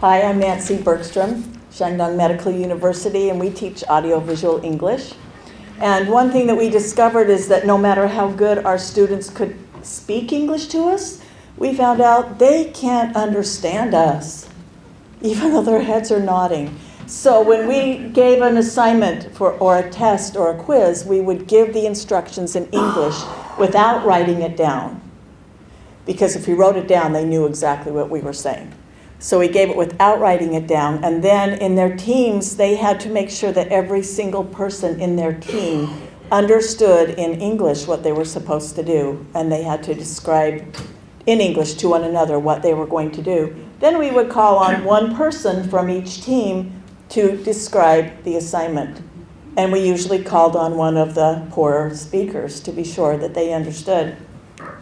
Hi, I'm Nancy Bergstrom, Shandong Medical University, and we teach audiovisual English. And one thing that we discovered is that no matter how good our students could speak English to us, we found out they can't understand us, even though their heads are nodding. So when we gave an assignment or a test or a quiz, we would give the instructions in English without writing it down. Because if we wrote it down, they knew exactly what we were saying. So we gave it without writing it down, and then in their teams, they had to make sure that every single person in their team understood in English what they were supposed to do, and they had to describe in English to one another what they were going to do. Then we would call on one person from each team to describe the assignment. And we usually called on one of the poorer speakers to be sure that they understood.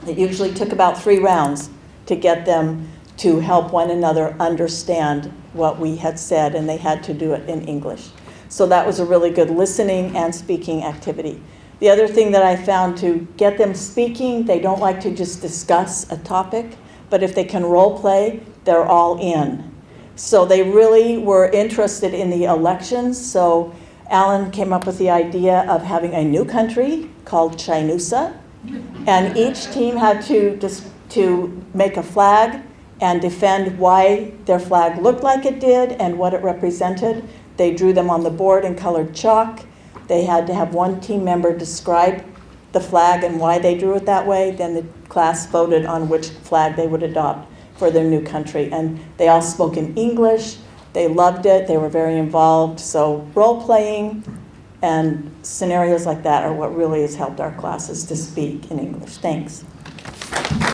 It usually took about 3 rounds to get them to help one another understand what we had said, and they had to do it in English. So that was a really good listening and speaking activity. The other thing that I found to get them speaking, they don't like to just discuss a topic, but if they can role play, they're all in. So they really were interested in the elections. So Alan came up with the idea of having a new country called Chinusa, and each team had to make a flag and defend why their flag looked like it did and what it represented. They drew them on the board in colored chalk. They had to have one team member describe the flag and why they drew it that way. Then the class voted on which flag they would adopt for their new country. And they all spoke in English. They loved it. They were very involved. So role-playing and scenarios like that are what really has helped our classes to speak in English. Thanks.